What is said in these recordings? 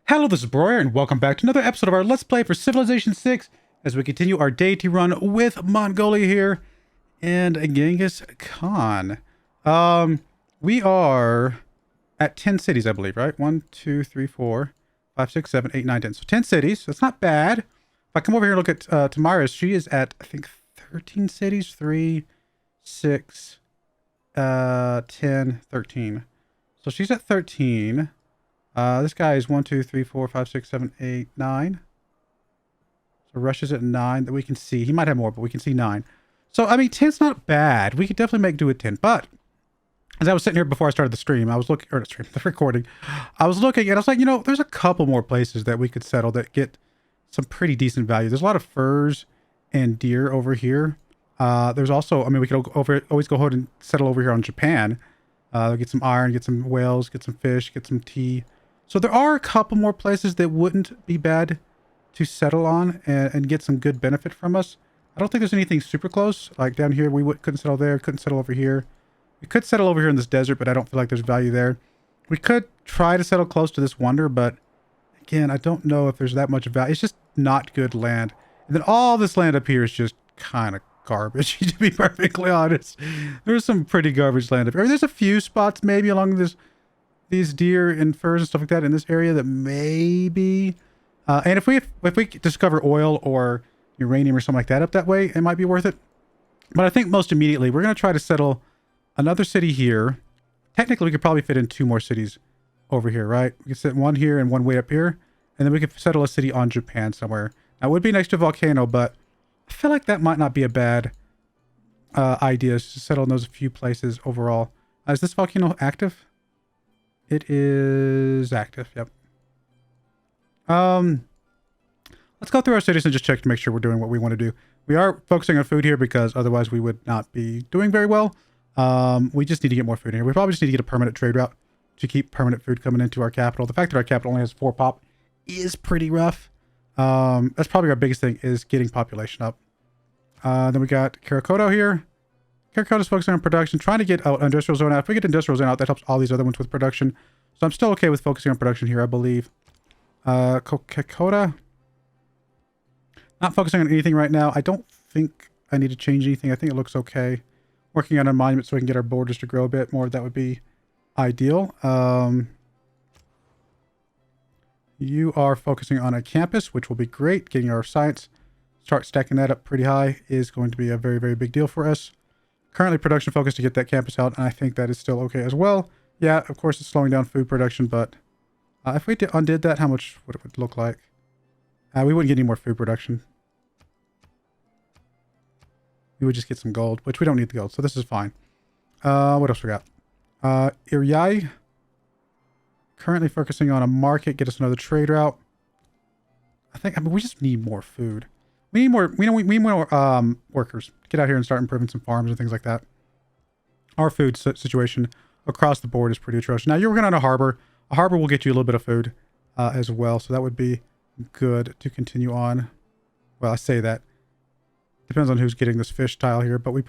Hello, this is Broyar, and welcome back to another episode of our Let's Play for Civilization 6 as we continue our Deity run with Mongolia here and Genghis Khan. We are at 10 cities, I believe, right? 1, 2, 3, 4, 5, 6, 7, 8, 9, 10. So 10 cities. That's not bad. If I come over here and look at Tamara's, she is at, I think, 13 cities. 3, 6, 10, 13. So she's at 13. This guy is 1, 2, 3, 4, 5, 6, 7, 8, 9. So Russia's at 9 that we can see. He might have more, but we can see 9. So, I mean, 10's not bad. We could definitely make do with 10. But as I was sitting here before I started the stream, I was looking, or the recording, I was looking and I was like, you know, there's a couple more places that we could settle that get some pretty decent value. There's a lot of furs and deer over here. There's also, I mean, we could always go ahead and settle over here on Japan. Get some iron, get some whales, get some fish, get some tea. So there are a couple more places that wouldn't be bad to settle on and get some good benefit from us. I don't think there's anything super close. Like down here, we couldn't settle there, couldn't settle over here. We could settle over here in this desert, but I don't feel like there's value there. We could try to settle close to this wonder, but again, I don't know if there's that much value. It's just not good land. And then all this land up here is just kind of garbage, to be perfectly honest. There's some pretty garbage land up here. There's a few spots maybe along these deer and furs and stuff like that in this area that maybe and if we discover oil or uranium or something like that up that way, it might be worth it. But I think most immediately we're going to try to settle another city here. Technically we could probably fit in 2 more cities over here, right? We could set one here and one way up here, and then we could settle a city on Japan somewhere. Now it would be next to a volcano, but I feel like that might not be a bad idea to settle in those few places overall. Is this volcano active? It is active, yep. Let's go through our cities and just check to make sure we're doing what we want to do. We are focusing on food here because otherwise we would not be doing very well. We just need to get more food in here. We probably just need to get a permanent trade route to keep permanent food coming into our capital. The fact that our capital only has 4 pop is pretty rough. That's probably our biggest thing, is getting population up. Then we got Karakoto here. Karakoto's focusing on production, trying to get industrial zone out. If we get industrial zone out, that helps all these other ones with production. So I'm still okay with focusing on production here, I believe. Kokakota. Not focusing on anything right now. I don't think I need to change anything. I think it looks okay. Working on a monument so we can get our borders to grow a bit more. That would be ideal. You are focusing on a campus, which will be great. Getting our science, start stacking that up pretty high is going to be a very, very big deal for us. Currently production focused to get that campus out, and I think that is still okay as well. Yeah, of course it's slowing down food production, but if we undid that, how much would it look like? We wouldn't get any more food production. We would just get some gold, which we don't need the gold, so this is fine. What else we got? Iryai. Currently focusing on a market, get us another trade route. I mean, we just need more food. We need more, we need more workers to get out here and start improving some farms and things like that. Our food situation across the board is pretty atrocious. Now you're working on a harbor. A harbor will get you a little bit of food as well, so that would be good to continue on. Well, I say that. Depends on who's getting this fish tile here, but we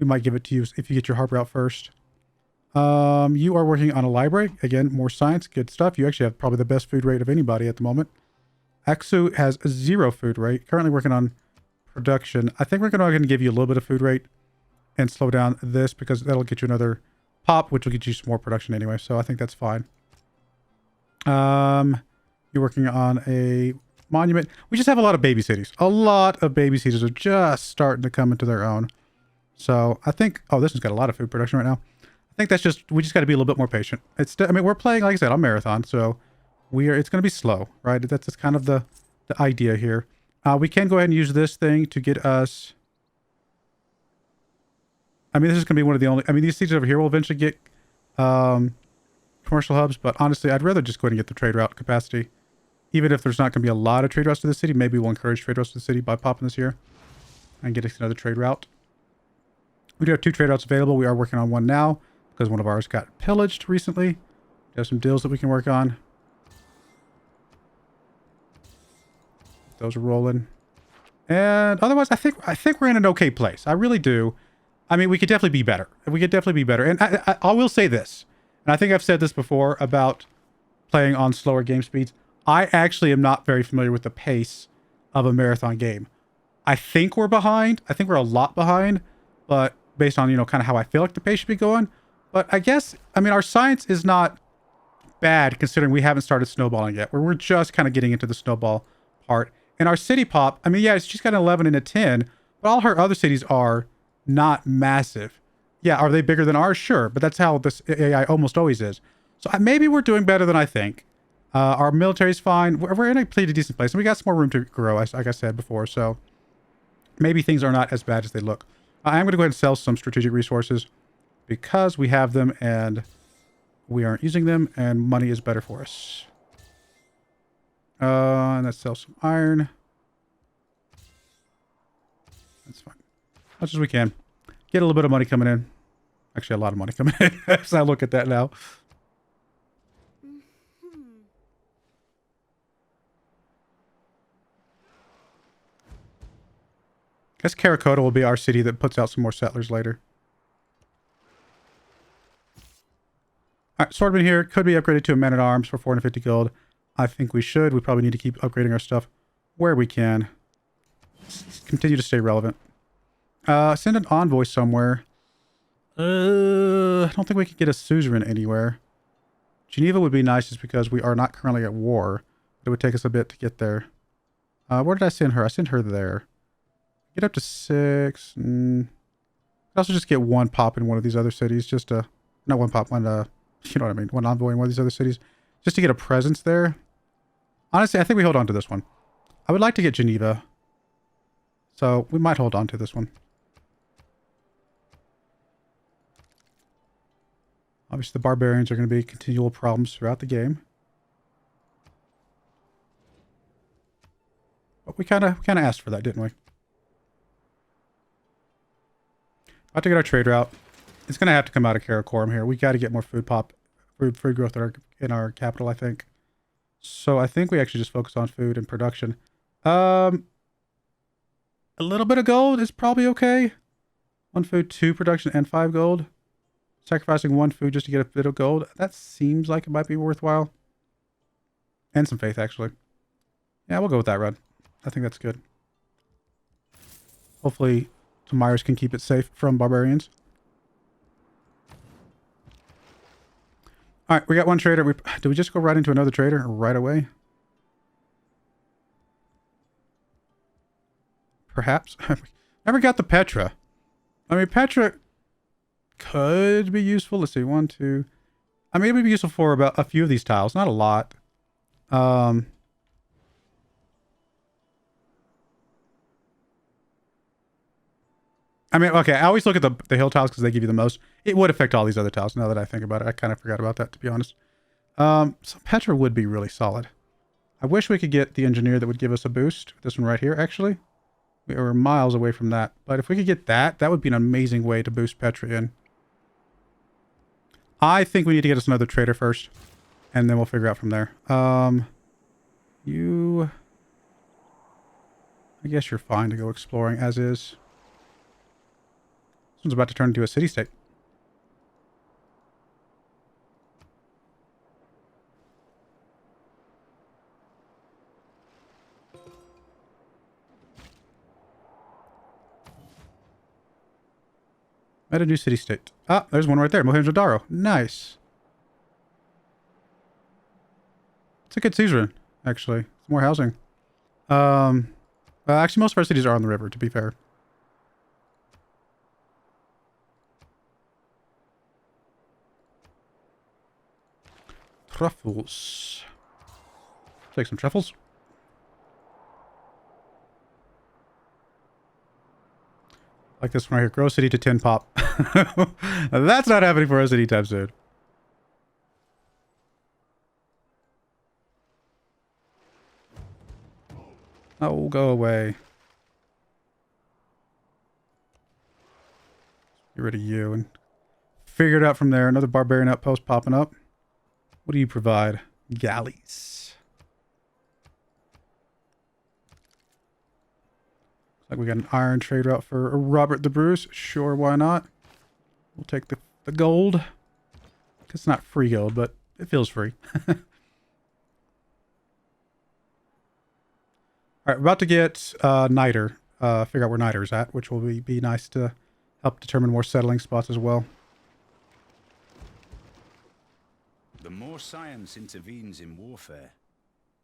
might give it to you if you get your harbor out first. You are working on a library. Again, more science, good stuff. You actually have probably the best food rate of anybody at the moment. Aksu has a 0 food rate. Currently working on production. I think we're going to go ahead and give you a little bit of food rate and slow down this because that'll get you another pop, which will get you some more production anyway. So I think that's fine. You're working on a monument. We just have a lot of baby cities. A lot of baby cities are just starting to come into their own. So I think, oh, this one's got a lot of food production right now. I think that's just, we just got to be a little bit more patient. I mean, we're playing, like I said, on marathon, so it's going to be slow, right? That's kind of the idea here. We can go ahead and use this thing to get us, I mean, this is going to be one of the only, I mean, these cities over here will eventually get commercial hubs, but honestly, I'd rather just go ahead and get the trade route capacity. Even if there's not going to be a lot of trade routes to the city, maybe we'll encourage trade routes to the city by popping this here and getting another trade route. We do have 2 trade routes available. We are working on one now because one of ours got pillaged recently. We have some deals that we can work on. Those are rolling. And otherwise, I think we're in an okay place. I really do. I mean, we could definitely be better. We could definitely be better. And I will say this, and I think I've said this before about playing on slower game speeds. I actually am not very familiar with the pace of a marathon game. I think we're behind. I think we're a lot behind, but based on, you know, kind of how I feel like the pace should be going. But I guess, I mean, our science is not bad considering we haven't started snowballing yet. We're just kind of getting into the snowball part. And our city pop, I mean, yeah, she's got an 11 and a 10, but all her other cities are not massive. Yeah, are they bigger than ours? Sure, but that's how this AI almost always is. So maybe we're doing better than I think. Our military's fine. We're in a pretty decent place, and we got some more room to grow, like I said before. So maybe things are not as bad as they look. I am going to go ahead and sell some strategic resources because we have them and we aren't using them, and money is better for us. And let's sell some iron. That's fine. As much as we can. Get a little bit of money coming in. Actually, a lot of money coming in as I look at that now. I guess Karakota will be our city that puts out some more settlers later. Alright, Swordman here. Could be upgraded to a man-at-arms for 450 gold. I think we should. We probably need to keep upgrading our stuff where we can. Continue to stay relevant. Send an envoy somewhere. I don't think we can get a suzerain anywhere. Geneva would be nice just because we are not currently at war. It would take us a bit to get there. Where did I send her? I sent her there. Get up to 6. Also just get one pop in one of these other cities. Just to... Not one pop, one... you know what I mean? One envoy in one of these other cities. Just to get a presence there. Honestly, I think we hold on to this one. I would like to get Geneva. So, we might hold on to this one. Obviously, the barbarians are going to be continual problems throughout the game. But we kind of asked for that, didn't we? About to get our trade route. It's going to have to come out of Karakorum here. We got to get more food growth in our capital, I think. So I think we actually just focus on food and production. A little bit of gold is probably okay. 1 food, 2 production, and 5 gold. Sacrificing 1 food just to get a bit of gold. That seems like it might be worthwhile. And some faith, actually. Yeah, we'll go with that, Red. I think that's good. Hopefully, Myers can keep it safe from barbarians. Alright, we got one trader. Did we just go right into another trader right away? Perhaps. Never got the Petra. I mean, Petra could be useful. Let's see, 1, 2. I mean, it would be useful for about a few of these tiles, not a lot. I mean, okay, I always look at the hill tiles because they give you the most. It would affect all these other tiles now that I think about it. I kind of forgot about that, to be honest. So Petra would be really solid. I wish we could get the engineer that would give us a boost. This one right here, actually. We were miles away from that. But if we could get that, that would be an amazing way to boost Petra in. I think we need to get us another trader first. And then we'll figure out from there. You... I guess you're fine to go exploring as is. This one's about to turn into a city-state. At a new city-state. Ah, there's one right there. Mohenjo-Daro. Nice. It's a good suzerain, actually. It's more housing. Actually, most of our cities are on the river, to be fair. Truffles. Take some truffles. Like this one right here. Grow city to 10 pop. That's not happening for us anytime soon. Oh, go away. Get rid of you and figure it out from there. Another barbarian outpost popping up. What do you provide? Galleys. Looks like we got an iron trade route for Robert the Bruce. Sure, why not? We'll take the gold. It's not free gold, but it feels free. All right, we're about to get Niter. Figure out where Niter's at, which will be nice to help determine more settling spots as well. The more science intervenes in warfare,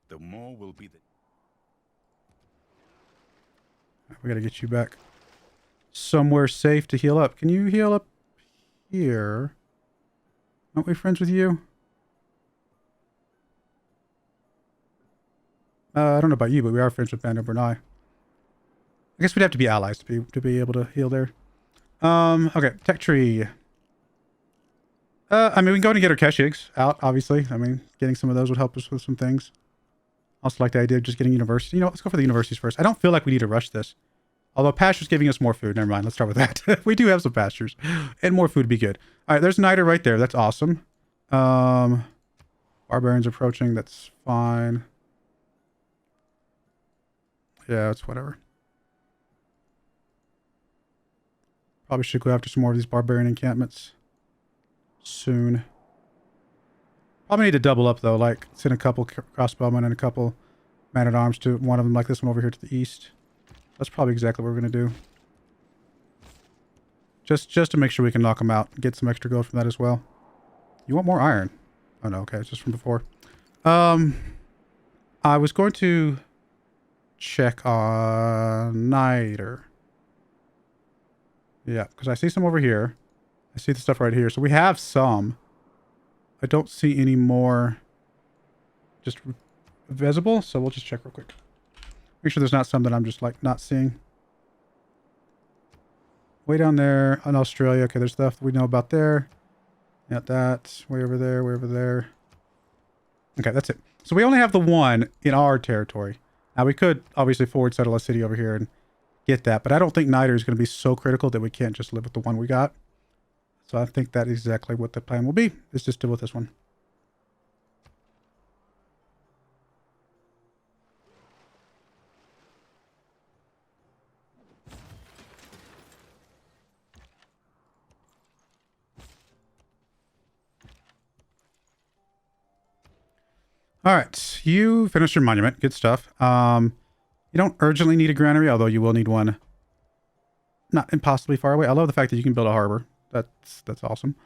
the more will be the... We gotta get you back somewhere safe to heal up. Can you heal up here? Aren't we friends with you? I don't know about you, but we are friends with Bando Bernai. I guess we'd have to be allies to be able to heal there. Okay, tech tree. I mean, we can go and get our Keshigs out, obviously. I mean, getting some of those would help us with some things. Also like the idea of just getting university. You know, let's go for the universities first. I don't feel like we need to rush this. Although pasture's giving us more food. Never mind, let's start with that. We do have some pastures. And more food would be good. Alright, there's Niter right there. That's awesome. Barbarians approaching. That's fine. Yeah, it's whatever. Probably should go after some more of these barbarian encampments soon. Probably need to double up though, like send a couple crossbowmen and a couple man-at-arms to one of them, like this one over here to the east. That's probably exactly what we're gonna do. Just to make sure we can knock them out and get some extra gold from that as well. You want more iron? Oh no, okay, it's just from before. I was going to check on Niter. Yeah, because I see some over here. I see the stuff right here. So we have some. I don't see any more just visible. So we'll just check real quick. Make sure there's not some that I'm just like not seeing. Way down there in Australia. Okay, there's stuff we know about there. Got that. Way over there. Way over there. Okay, that's it. So we only have the one in our territory. Now we could obviously forward settle a city over here and get that, but I don't think Niter is going to be so critical that we can't just live with the one we got. So I think that is exactly what the plan will be, is just deal with this one. All right, you finished your monument. Good stuff. You don't urgently need a granary, although you will need one not impossibly far away. I love the fact that you can build a harbor. That's awesome.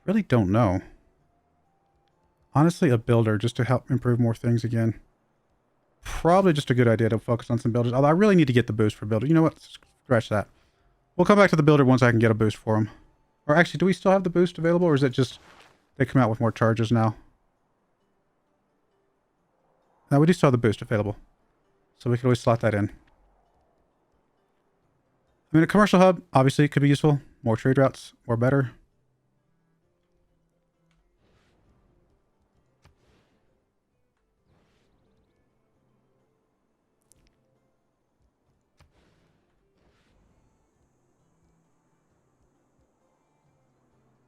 Really don't know. Honestly, a builder just to help improve more things again. Probably just a good idea to focus on some builders. Although I really need to get the boost for builder. You know what? Scratch that. We'll come back to the builder once I can get a boost for him. Or actually, do we still have the boost available? Or is it just they come out with more charges now? No, we do still have the boost available. So we can always slot that in. I mean, a commercial hub, obviously, could be useful. More trade routes, more better.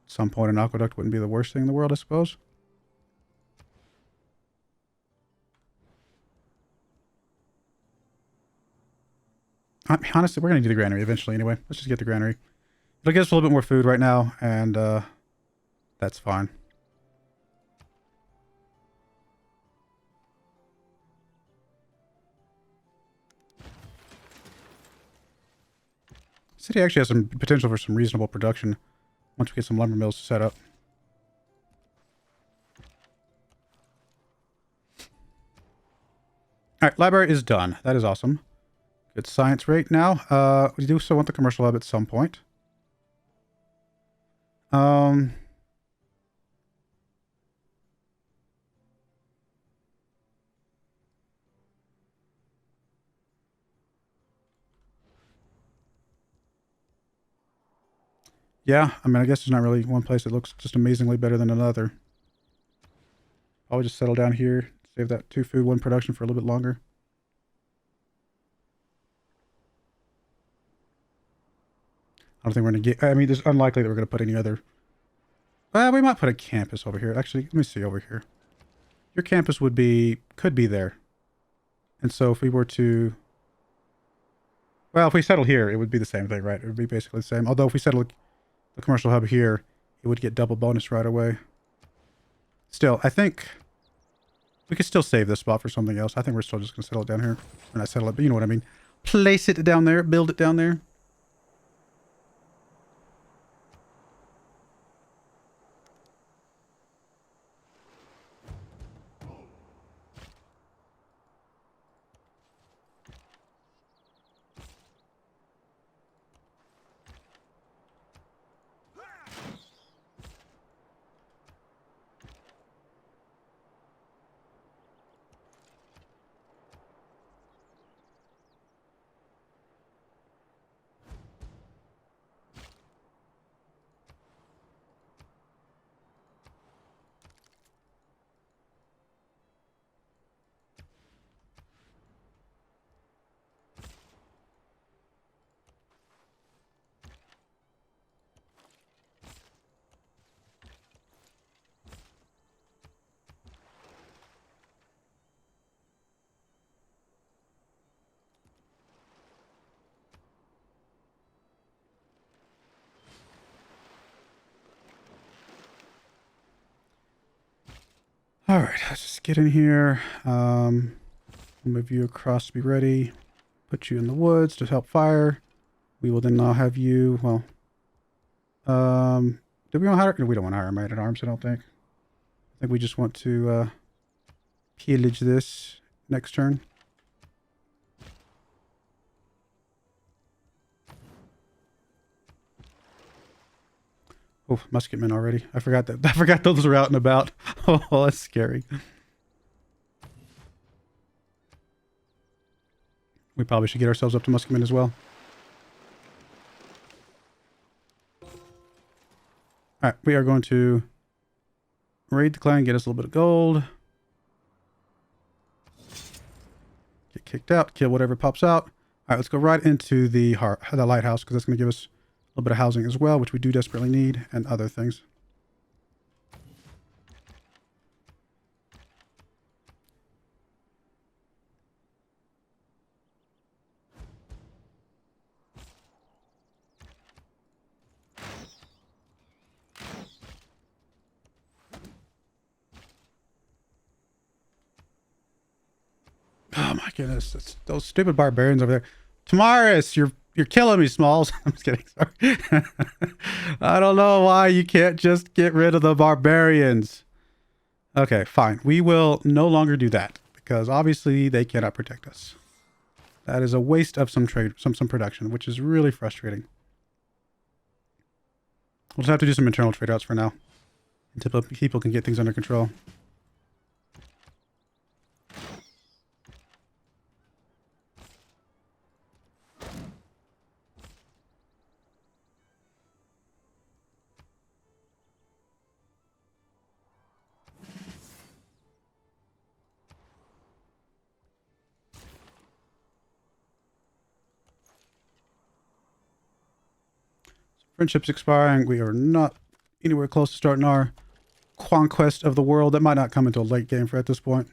At some point, an aqueduct wouldn't be the worst thing in the world, I suppose. Honestly, we're going to do the granary eventually anyway. Let's just get the granary. It'll give us a little bit more food right now, and that's fine. City actually has some potential for some reasonable production once we get some lumber mills set up. Alright, library is done. That is awesome. Good science rate now. We do still want the commercial hub at some point. Yeah, I mean, I guess there's not really one place that looks just amazingly better than another. I'll just settle down here, save that 2 food, 1 production for a little bit longer. I don't think we're going to get... I mean, it's unlikely that we're going to put any other... Well, we might put a campus over here. Actually, let me see over here. Your campus could be there. And so if we were to... Well, if we settle here, it would be the same thing, right? It would be basically the same. Although if we settle the commercial hub here, he would get double bonus right away. Still, I think we could still save this spot for something else. I think we're still just going to settle it down here. Or not settle it, but you know what I mean. Place it down there. Build it down there. All right, let's just get in here. Move you across to be ready. Put you in the woods to help fire. We will then now have you, well, do we want to hire? No, we don't want to hire man at arms, I don't think. I think we just want to pillage this next turn. Oh, musketmen already. I forgot that. I forgot those were out and about. Oh, that's scary. We probably should get ourselves up to musketmen as well. All right, we are going to raid the clan, get us a little bit of gold. Get kicked out, kill whatever pops out. All right, let's go right into the lighthouse because that's going to give us a little bit of housing as well, which we do desperately need, and other things. Oh my goodness, it's those stupid barbarians over there. Tamaris, you're killing me, Smalls. I'm just kidding. Sorry. I don't know why you can't just get rid of the barbarians. Okay, fine. We will no longer do that because obviously they cannot protect us. That is a waste of some trade, some production, which is really frustrating. We'll just have to do some internal trade outs for now until people can get things under control. Friendship's expiring. We are not anywhere close to starting our conquest of the world. That might not come until late game for at this point.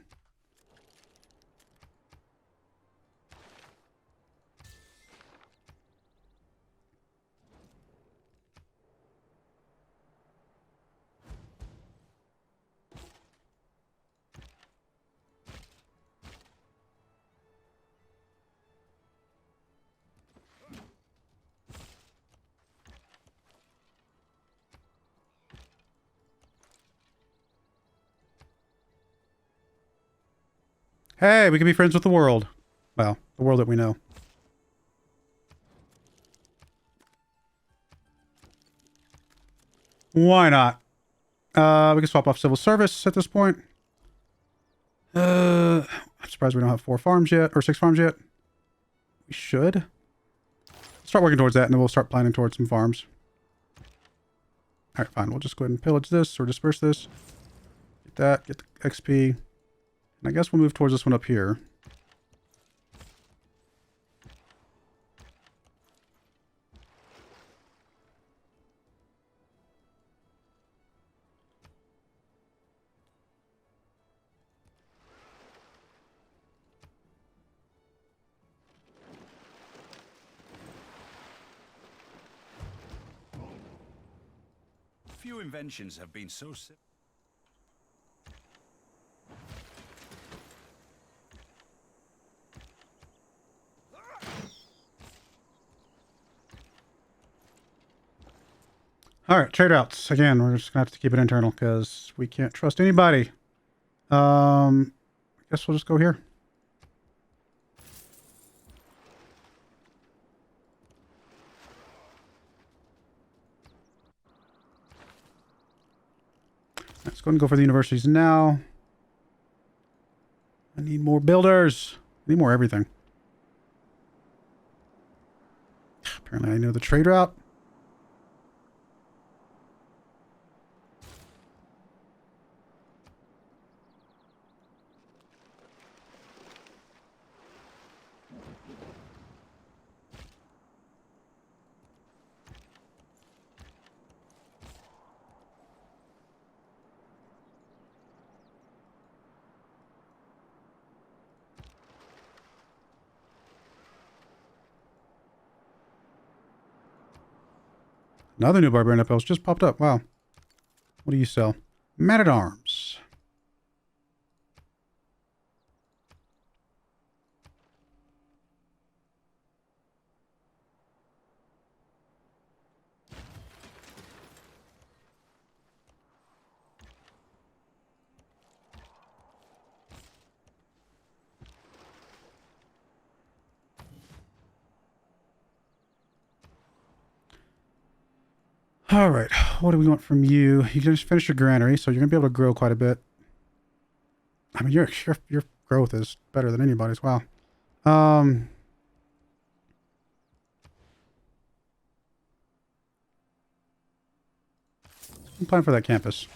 Hey, we can be friends with the world. Well, the world that we know. Why not? We can swap off civil service at this point. I'm surprised we don't have 4 farms yet, or 6 farms yet. We should. Start working towards that, and then we'll start planning towards some farms. Alright, fine. We'll just go ahead and pillage this, or disperse this. Get that, get the XP. And I guess we'll move towards this one up here. Few inventions have been so simple. All right, trade routes. Again, we're just gonna have to keep it internal because we can't trust anybody. I guess we'll just go here. Let's go and go for the universities now. I need more builders. I need more everything. Apparently I know the trade route. Another new barbarian post just popped up. Wow. What do you sell? Man-at-Arms. All right. What do we want from you? You just finished your granary, so you're going to be able to grow quite a bit. I mean, your growth is better than anybody's. Wow. I'm planning for that campus.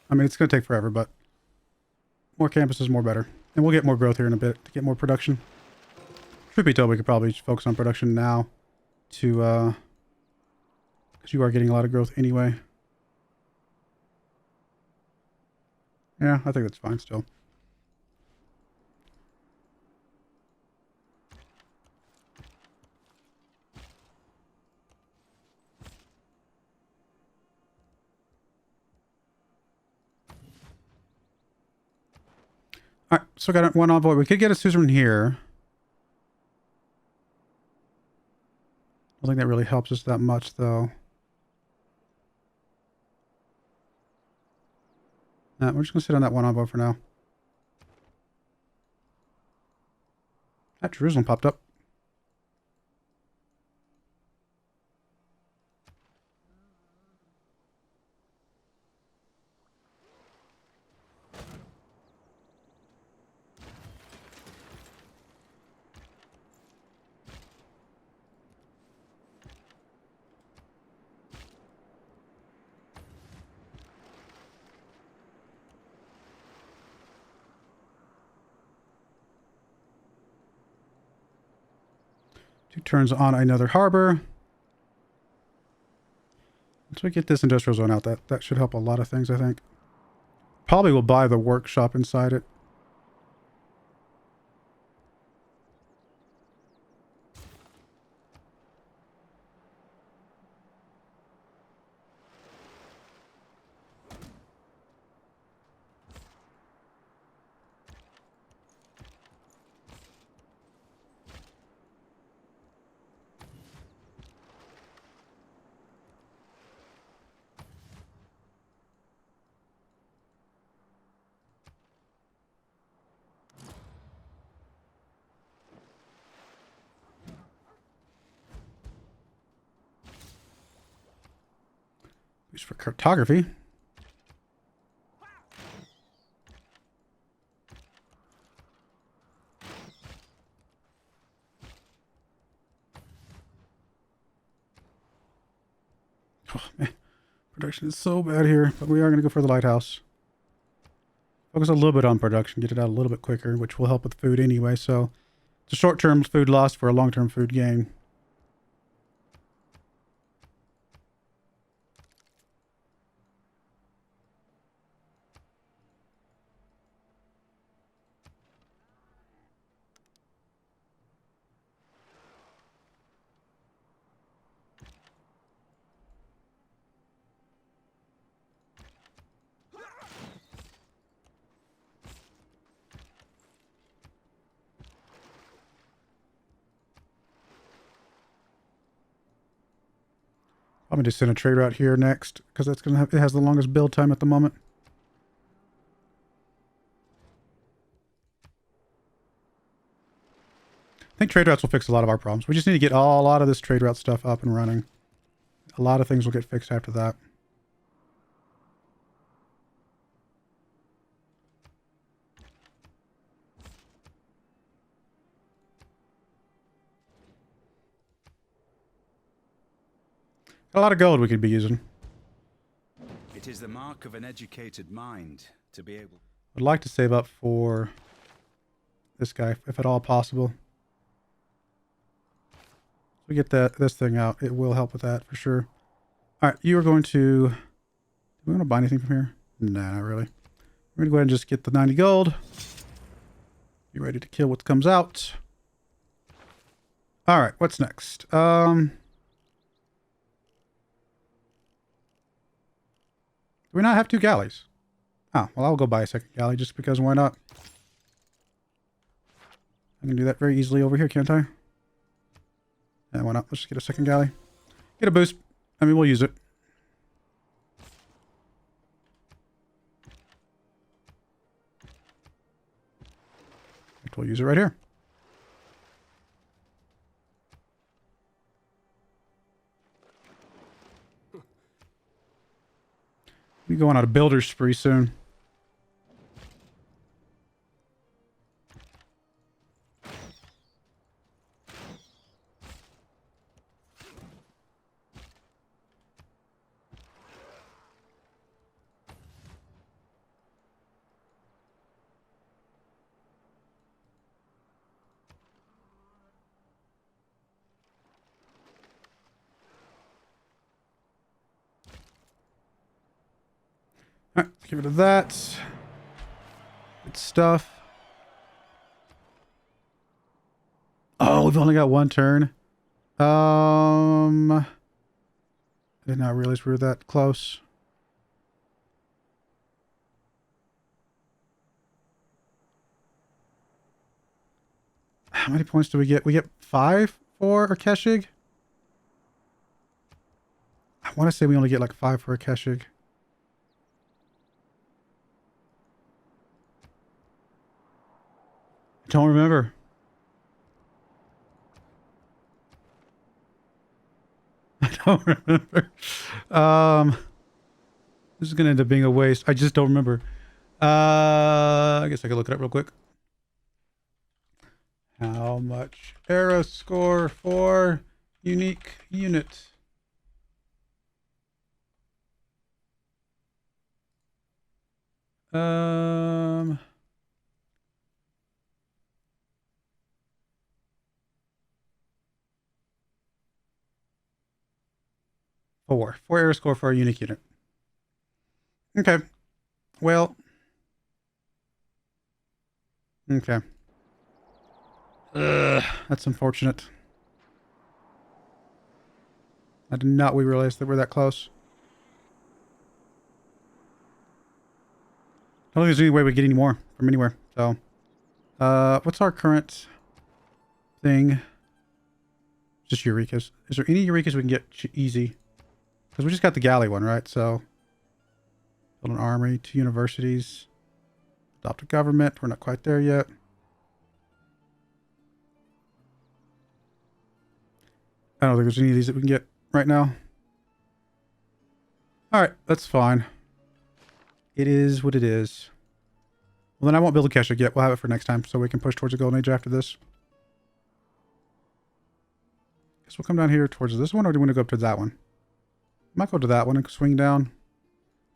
I mean, it's going to take forever, but more campuses, more better. And we'll get more growth here in a bit to get more production. Truth be told, we could probably focus on production now to, because you are getting a lot of growth anyway. Yeah, I think that's fine still. All right, so got one envoy. We could get a suzerain here. I don't think that really helps us that much, though. Nah, we're just going to sit on that one envoy for now. That Jerusalem popped up. Two turns on another harbor. Once we get this industrial zone out, that should help a lot of things, I think. Probably will buy the workshop inside it. Used for cartography. Oh, man. Production is so bad here, but we are going to go for the lighthouse. Focus a little bit on production, get it out a little bit quicker, which will help with food anyway, so it's a short-term food loss for a long-term food gain. I'm gonna just send a trade route here next because that's gonna have, it has the longest build time at the moment. I think trade routes will fix a lot of our problems. We just need to get a lot of this trade route stuff up and running. A lot of things will get fixed after that. A lot of gold we could be using. It is the mark of an educated mind to be able... I'd like to save up for this guy, if at all possible. We get this thing out. It will help with that for sure. All right, you are going to... Do we want to buy anything from here? Nah, not really. We're going to go ahead and just get the 90 gold. Be ready to kill what comes out. All right, what's next? Do we not have 2 galleys? Oh, well, I'll go buy a second galley just because why not? I can do that very easily over here, can't I? Yeah, why not? Let's just get a second galley. Get a boost. I mean, we'll use it. We'll use it right here. We're going on a builder's spree soon. All right, let's get rid of that. Good stuff. Oh, we've only got 1 turn. I did not realize we were that close. How many points do we get? We get 5 for a Keshig? I want to say we only get like 5 for a Keshig. Don't remember. I don't remember. This is gonna end up being a waste. I just don't remember. I guess I could look it up real quick. How much era score for unique unit? Four error score for a unique unit. Okay. Well. Okay. That's unfortunate. I did not realize that we're that close. I don't think there's any way we get any more from anywhere. So, what's our current thing? Just Eurekas. Is there any Eurekas we can get easy? Because we just got the galley one, right? So, build an army, 2 universities, adopt a government. We're not quite there yet. I don't think there's any of these that we can get right now. All right, that's fine. It is what it is. Well, then I won't build a Keshig yet. We'll have it for next time so we can push towards the Golden Age after this. Guess we'll come down here towards this one, or do we want to go up to that one? Might go to that one and swing down.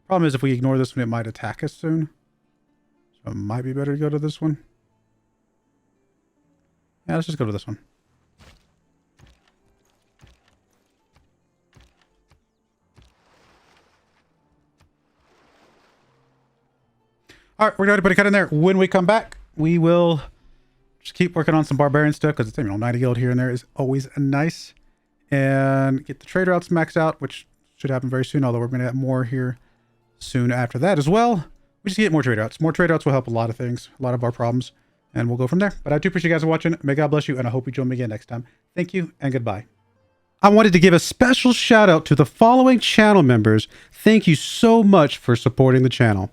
Problem is, if we ignore this one, it might attack us soon. So it might be better to go to this one. Yeah, let's just go to this one. All right, we're going to put a cut in there. When we come back, we will just keep working on some barbarian stuff because it's, 90 gold here and there is always nice. And get the trade routes maxed out, which should happen very soon, although we're going to have more here soon after that as well. We just get more trade routes. More trade routes will help a lot of things, a lot of our problems, and we'll go from there. But I do appreciate you guys watching. May God bless you, and I hope you join me again next time. Thank you, and goodbye. I wanted to give a special shout out to the following channel members. Thank you so much for supporting the channel.